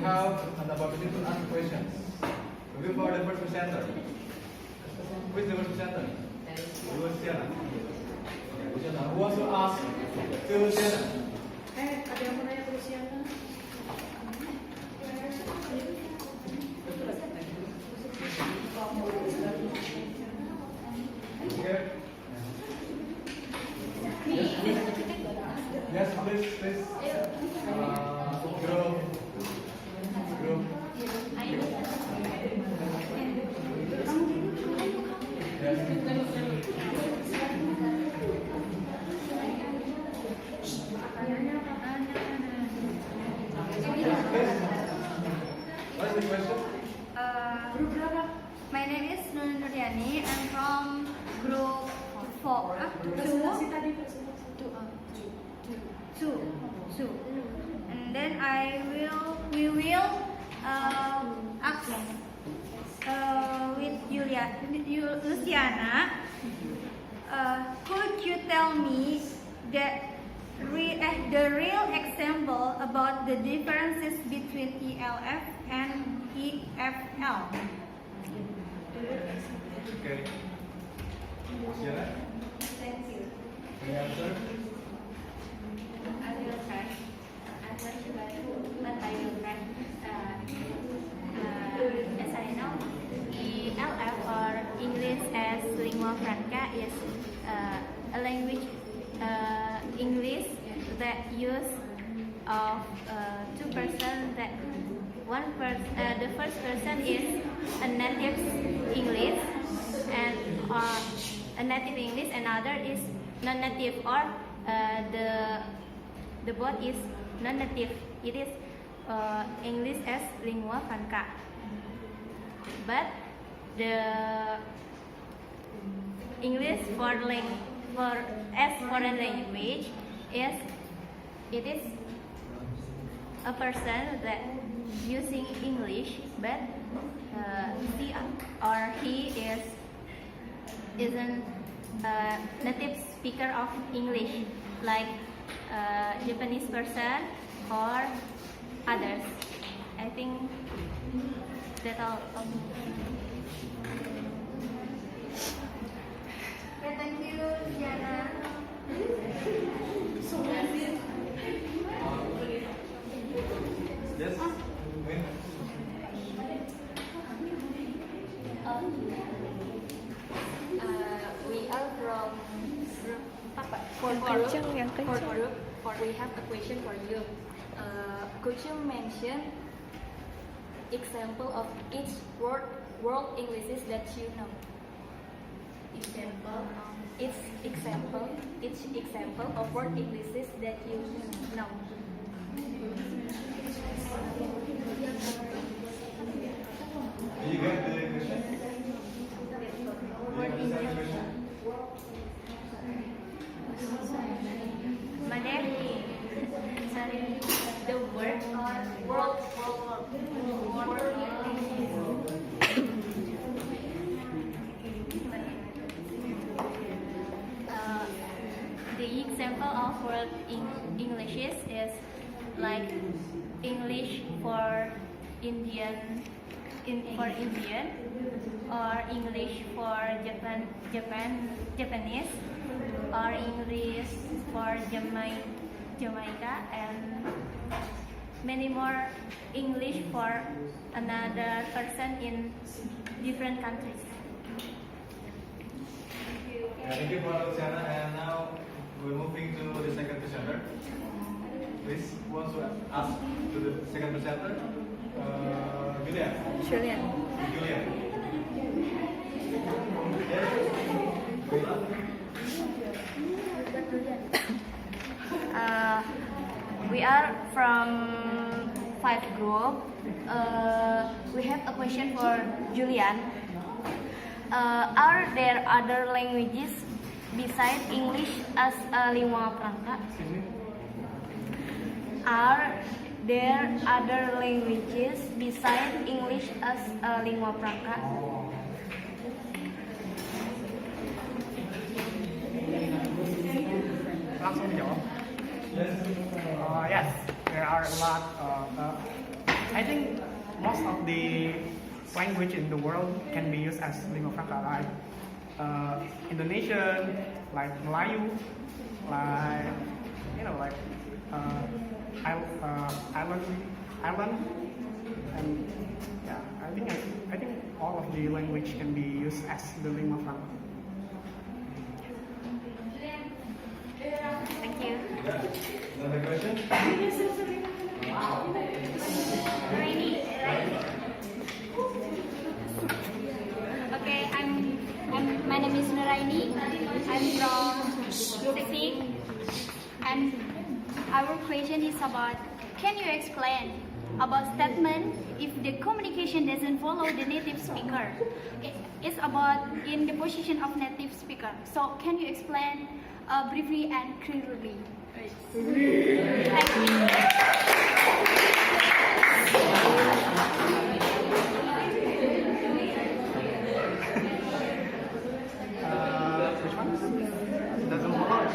have an opportunity to ask questions. Looking for the first presenter. Who is the first presenter? Luciana. Luciana. Who wants to ask to Luciana? Ada yang mau nanya ke Luciana? Okay. Yes, please. Group. What's the question? My name is Nur Nuriani. I'm from group 4. Two. And then we will ask with Luciana. Could you tell me the real example about the differences between ELF and EFL? Okay. Luciana? Thank you. Any answer? I will try. But I will try. As I know, ELF or English as lingua franca is a language English that use of two persons. That the first person is a native English, and a native English, another is non-native, or the both is non-native. It is English as lingua franca. But the English as foreign language is a person that using English, but she or he isn't a native speaker of English, like Japanese person or others. I think that's all. Okay, thank you, Diana. Yes. Win. We are from group. We have a question for you. Could you mention example of each word English that you know? Each example of word English that you know. Do you get the question? Do you understand the question? Madam, sorry, the word or world. The example of word in English is like English for Indian, or English for Japanese, or English for Jamaica, and many more English for another person in different countries. Thank you for Luciana, and now we're moving to the second presenter. Please, who wants to ask to the second presenter? Julian. Julian. We are from 5 group. We have a question for Julian. Are there other languages besides English as a lingua franca? Are there other languages besides English as a lingua franca? Yes, there are a lot. I I think most of the language in the world can be used as lingua franca, like Indonesian, like Melayu, like like island, and yeah, I think all of the language can be used as the lingua franca. Thank you. Another question? Okay, my name is Nuraini. I'm from Teknik, and our question is about, can you explain about statement if the communication doesn't follow the native speaker? It's about in the position of native speaker. So can you explain briefly and clearly? Thank you. Which one? Doesn't follow.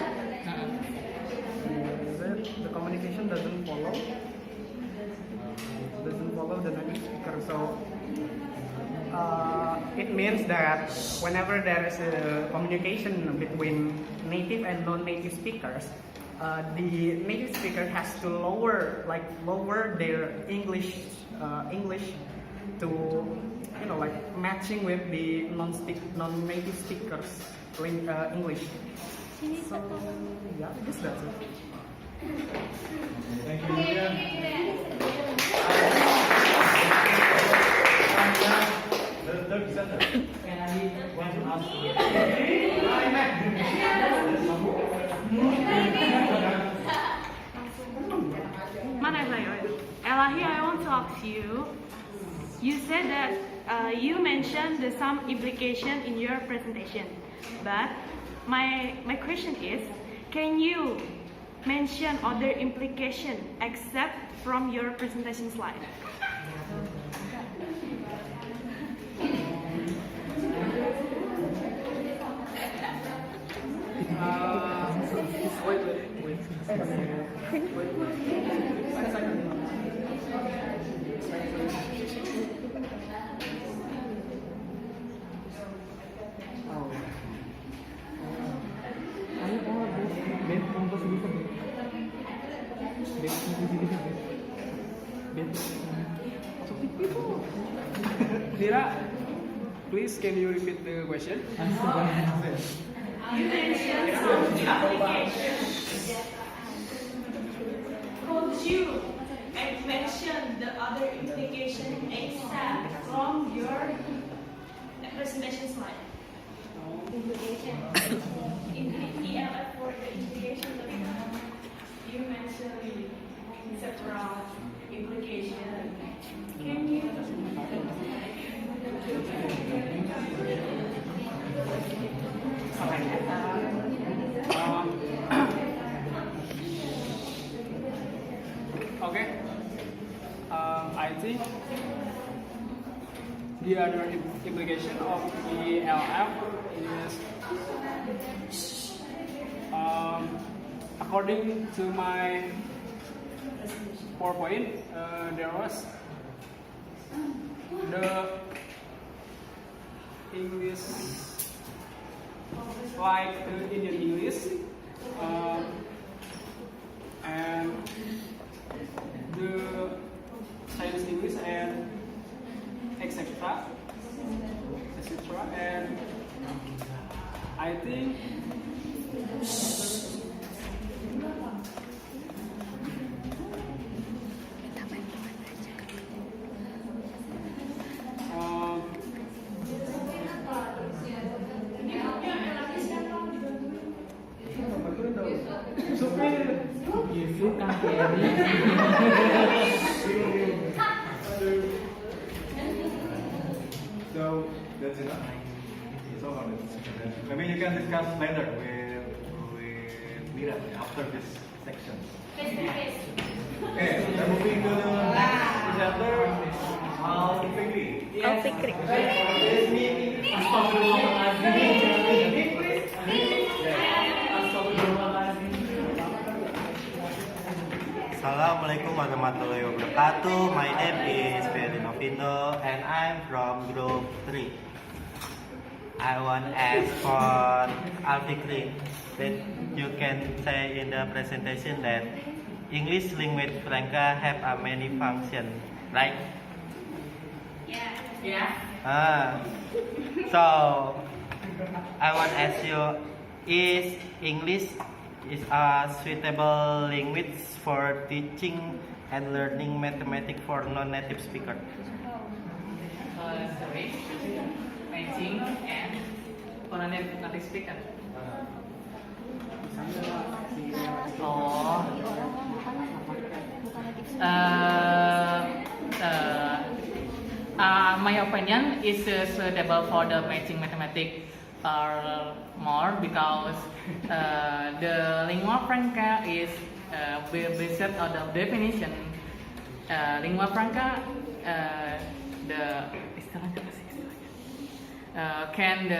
The communication doesn't follow the native speaker. So it means that whenever there is a communication between native and non-native speakers, the native speaker has to lower their English to matching with the non-native speakers English. So yeah, I guess that's it. Thank you, Julian. The third presenter. Want to ask? Elahi, I want to ask you. You said that you mentioned some implication in your presentation, but my question is, can you mention other implication except from your presentation slide? Dira, please can you repeat the question? You mentioned some application. Could you mention the other implication except from your presentation slide? In the ELF for the implication, you mentioned several implications. Can you? Okay. I think the other implication of the LF is according to my PowerPoint, there was the English like the Indian English and the Chinese English and etc. And I think So that's enough. So maybe you can discuss later with Mira after this section. Okay, we're moving to the next presenter. Fikri. Fikri. Salam Assalamualaikum warahmatullahi wabarakatuh. My name is Ferry Novindo and I'm from group 3. I want to ask for Alfikri that you can say in the presentation that English language Franca have a many functions, right? So I want to ask you, is English is a suitable language for teaching and learning mathematics for non-native speakers? Sorry, matching and for a native speaker. Oh, my opinion is suitable for the matching mathematics more because the lingua franca is based on the definition. Lingua franca can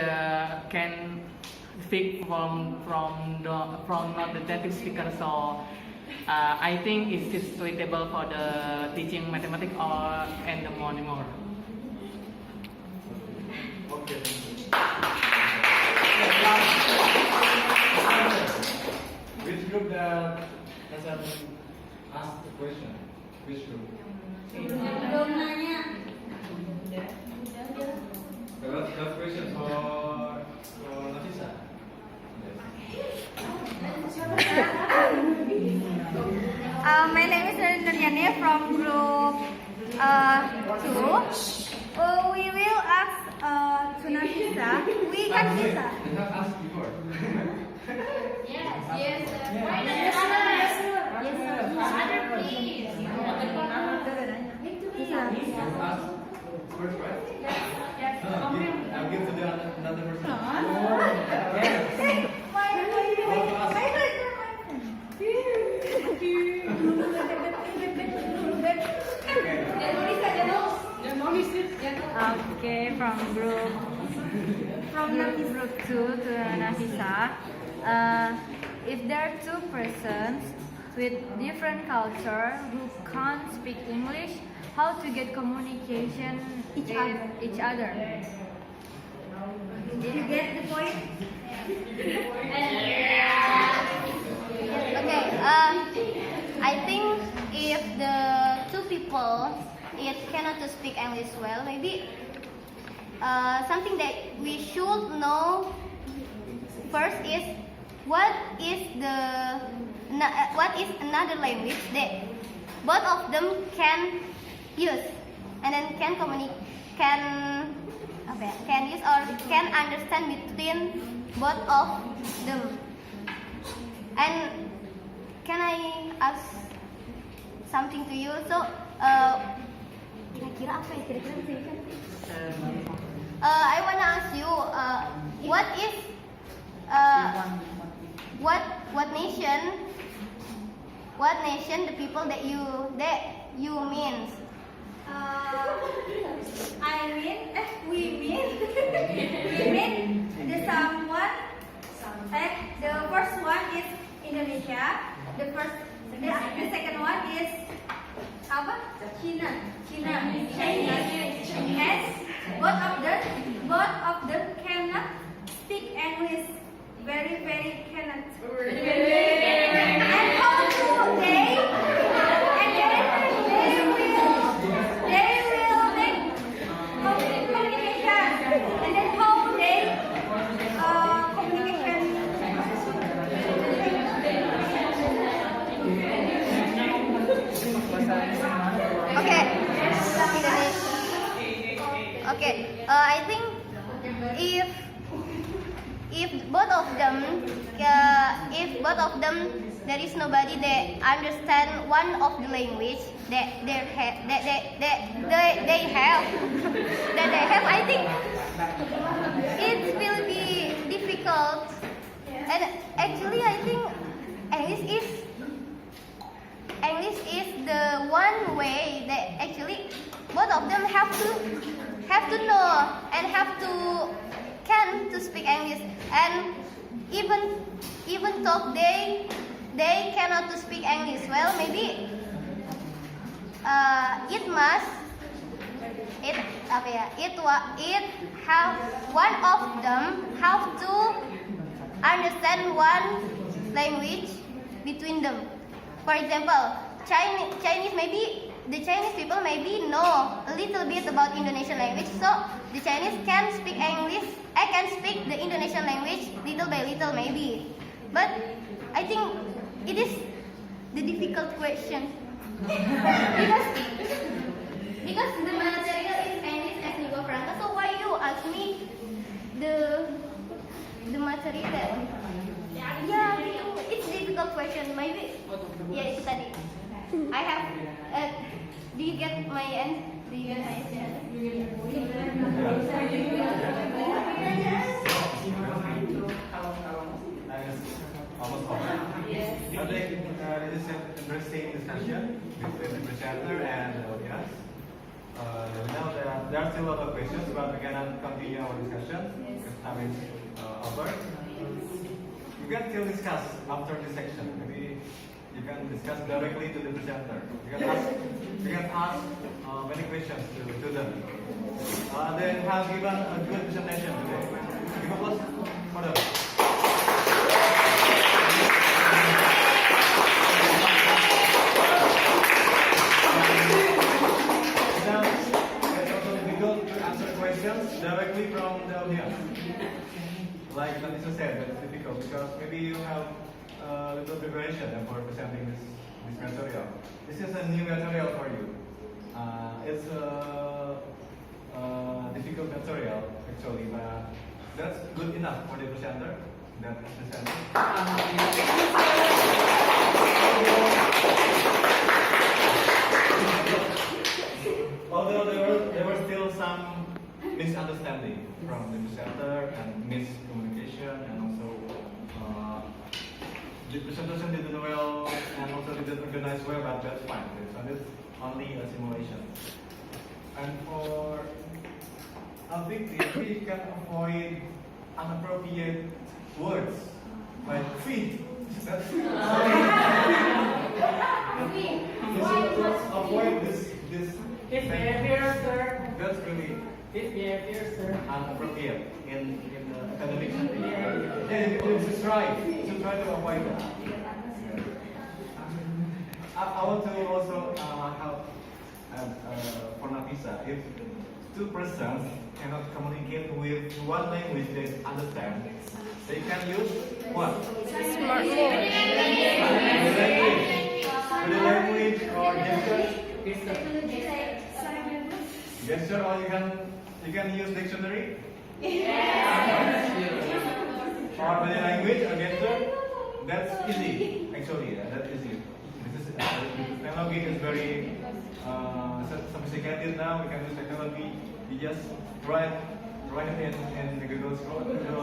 speak from non-native speaker. So I think it is suitable for the teaching mathematics and more. Okay. Which group that hasn't asked the question? Which group? The last question for Nafisa. My name is Nuryani from group 2. We will ask to Nafisa. We can Nafisa. You have asked before. Yes. Ask first, right? Yes. I'll give to the another person. Okay, from group 2 to Nafisa. If there are two persons with different culture who can't speak English, how to get communication with each other? Did you get the point? Okay. I think if the two people cannot to speak English well, maybe something that we should know first is what is another language that both of them can use and then can use or can understand between both of them. And can I ask something to you? So kira-kira apa ya? Kira-kira bisa kan? I wanna ask you, what nation the people that you mean? We mean the someone. The first one is Indonesia. The second one is apa? China. Yes. Both of them cannot speak English. Very cannot. And how do they will make communication. And then how they communication. Okay. Okay. I think if both of them there is nobody that understand one of the language that they have, I think it will be difficult. And actually I think English is the one way that actually both of them have to know and can to speak English. And even though they cannot to speak English well, maybe it have one of them have to understand one language between them. For example, Chinese maybe the Chinese people maybe know a little bit about Indonesian language, so the Chinese can speak English. I can speak the Indonesian language little by little maybe, but I think it is the difficult question because the material is English as lingua franca. So why you ask me the material? Yeah, it's difficult question. Maybe yeah itu tadi. I have. Do you get my answer? Do you get my answer? Almost all. I think this is an interesting discussion between the presenter and the audience. Now there are still a lot of questions, but we cannot continue our discussion because time is over. You can still discuss after this section. Maybe you can discuss directly to the presenter. You can ask many questions to them. They have given a good presentation today. Give applause for them. Now, it's also difficult to answer questions directly from the audience. Like Lisa said, that's difficult because maybe you have a little preparation for presenting this material. This is a new material for you. It's a difficult material actually, but that's good enough for the presenter. Although there were still some misunderstanding from the presenter and miscommunication, and also the presentation didn't well and also didn't organize well, but that's fine. It's only a simulation. And for objective, we can avoid inappropriate words like feet. Let's avoid this behavior, sir. That's really Behavior, sir. inappropriate in the academic setting. Yeah, it's try to avoid that. I want to also help for Nafisa. If two persons cannot communicate with one language they understand, they can use what? Smartphone. Body language or gesture, or you can use dictionary. Or body language or gesture. That's easy. Actually, that's easy. Technology is very sophisticated now. We can use technology. You just write it in the Google Translate. You know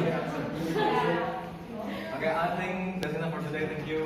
the answer. Okay, I think that's enough for today. Thank you.